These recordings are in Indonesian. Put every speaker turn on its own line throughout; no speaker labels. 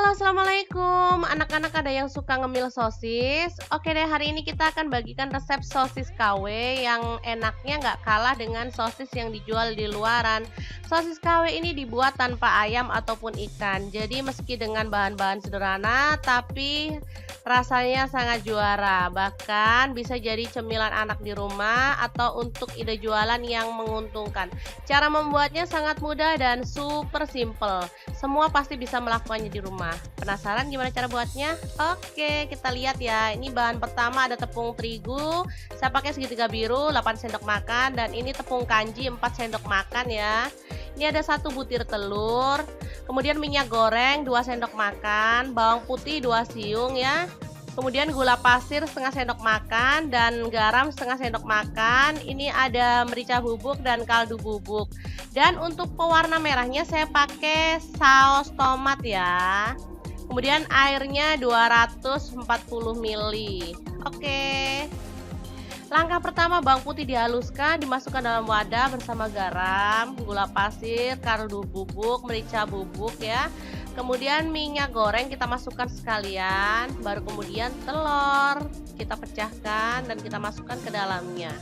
Halo, assalamualaikum. Anak-anak ada yang suka ngemil sosis? Oke deh, hari ini kita akan bagikan resep sosis KW yang enaknya nggak kalah dengan sosis yang dijual di luaran. Sosis KW ini dibuat tanpa ayam ataupun ikan. Jadi meski dengan bahan-bahan sederhana, tapi rasanya sangat juara. Bahkan bisa jadi cemilan anak di rumah atau untuk ide jualan yang menguntungkan. Cara membuatnya sangat mudah dan super simple. Semua pasti bisa melakukannya di rumah. Penasaran gimana cara buatnya? Oke, kita lihat ya. Ini bahan pertama ada tepung terigu. Saya pakai segitiga biru 8 sendok makan, dan ini tepung kanji 4 sendok makan ya. Ini ada 1 butir telur. Kemudian minyak goreng 2 sendok makan, bawang putih 2 siung ya. Kemudian gula pasir setengah sendok makan dan garam setengah sendok makan. Ini ada merica bubuk dan kaldu bubuk. Dan untuk pewarna merahnya saya pakai saus tomat ya. Kemudian airnya 240 ml. Oke. Langkah pertama, bawang putih dihaluskan, dimasukkan dalam wadah bersama garam, gula pasir, kaldu bubuk, merica bubuk ya. Kemudian minyak goreng kita masukkan sekalian, baru kemudian telur kita pecahkan dan kita masukkan ke dalamnya.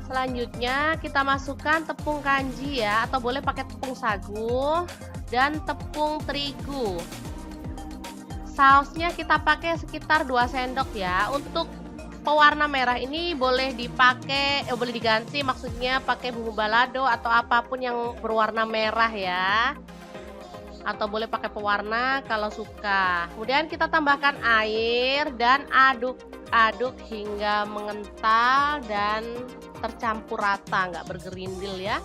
Selanjutnya kita masukkan tepung kanji ya, atau boleh pakai tepung sagu dan tepung terigu. Sausnya kita pakai sekitar 2 sendok ya. Untuk pewarna merah ini boleh dipakai, boleh diganti, maksudnya pakai bumbu balado atau apapun yang berwarna merah ya. Atau boleh pakai pewarna kalau suka. Kemudian kita tambahkan air dan aduk-aduk hingga mengental dan tercampur rata, nggak bergerindil ya.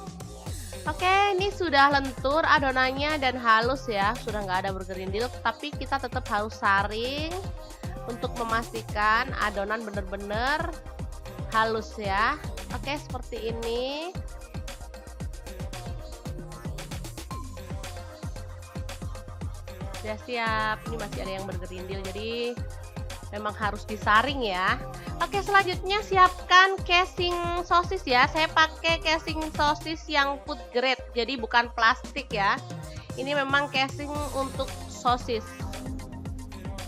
Oke, ini sudah lentur adonannya dan halus ya, sudah nggak ada bergerindil, tapi kita tetap harus saring untuk memastikan adonan benar-benar halus ya. Oke, seperti ini. Sudah siap. Ini masih ada yang bergerindil, jadi memang harus disaring ya. Oke, selanjutnya siapkan casing sosis ya. Saya pakai casing sosis yang food grade, jadi bukan plastik ya. Ini memang casing untuk sosis.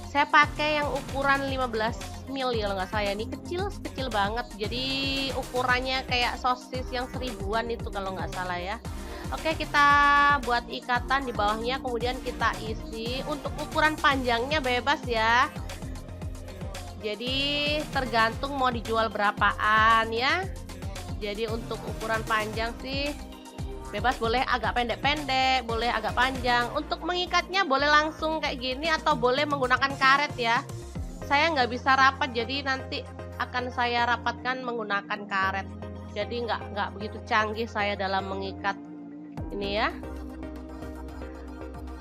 Saya pakai yang ukuran 15 ml kalau nggak salah. Ini kecil banget, jadi ukurannya kayak sosis yang 1000-an itu kalau nggak salah ya. Oke, kita buat ikatan di bawahnya, kemudian kita isi. Untuk ukuran panjangnya bebas ya. Jadi tergantung mau dijual berapaan ya. Jadi untuk ukuran panjang sih bebas, boleh agak pendek-pendek, boleh agak panjang. Untuk mengikatnya boleh langsung kayak gini atau boleh menggunakan karet ya. Saya nggak bisa rapat, jadi nanti akan saya rapatkan menggunakan karet. Jadi nggak begitu canggih saya dalam mengikat ini ya.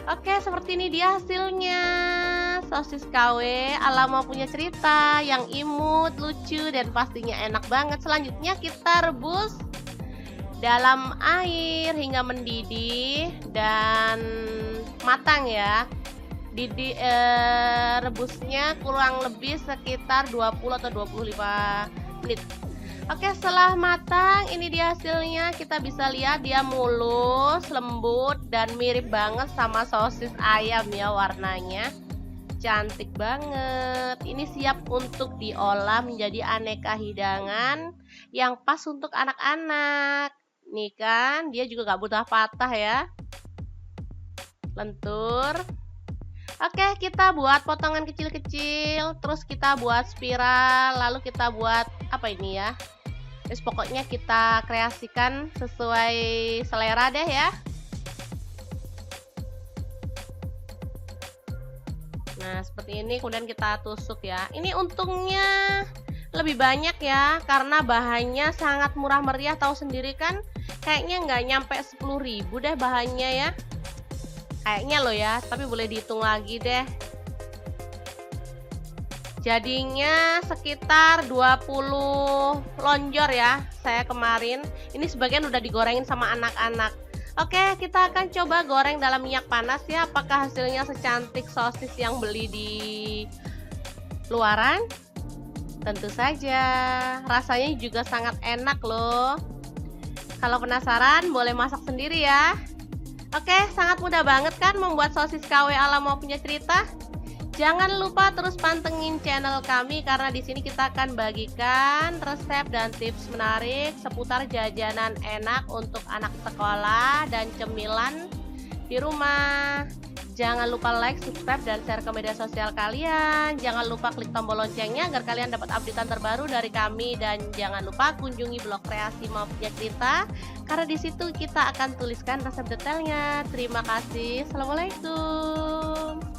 Oke, seperti ini dia hasilnya. Sosis KW ala mau punya cerita, yang imut, lucu, dan pastinya enak banget. Selanjutnya kita rebus dalam air hingga mendidih dan matang ya. Rebusnya kurang lebih sekitar 20 atau 25 menit. Oke, setelah matang ini dia hasilnya. Kita bisa lihat dia mulus, lembut, dan mirip banget sama sosis ayam ya. Warnanya cantik banget. Ini siap untuk diolah menjadi aneka hidangan yang pas untuk anak-anak. Nih kan, dia juga gak butuh patah ya. Lentur. Oke, kita buat potongan kecil-kecil, terus kita buat spiral, lalu kita buat apa ini ya. Terus pokoknya kita kreasikan sesuai selera deh ya. Nah, seperti ini, kemudian kita tusuk ya. Ini untungnya lebih banyak ya, karena bahannya sangat murah meriah. Tahu sendiri kan, kayaknya nggak nyampe 10.000 deh bahannya ya. Kayaknya loh ya, tapi boleh dihitung lagi deh. Jadinya sekitar 20 lonjor ya saya kemarin. Ini sebagian udah digorengin sama anak-anak. Oke, kita akan coba goreng dalam minyak panas ya. Apakah hasilnya secantik sosis yang beli di luaran? Tentu saja. Rasanya juga sangat enak loh. Kalau penasaran boleh masak sendiri ya. Oke, sangat mudah banget kan membuat sosis KW ala Mau Punya Cerita? Jangan lupa terus pantengin channel kami karena di sini kita akan bagikan resep dan tips menarik seputar jajanan enak untuk anak sekolah dan cemilan di rumah. Jangan lupa like, subscribe, dan share ke media sosial kalian. Jangan lupa klik tombol loncengnya agar kalian dapat updatean terbaru dari kami. Dan jangan lupa kunjungi blog kreasi Mau Punya Cerita karena di situ kita akan tuliskan resep detailnya. Terima kasih. Assalamualaikum.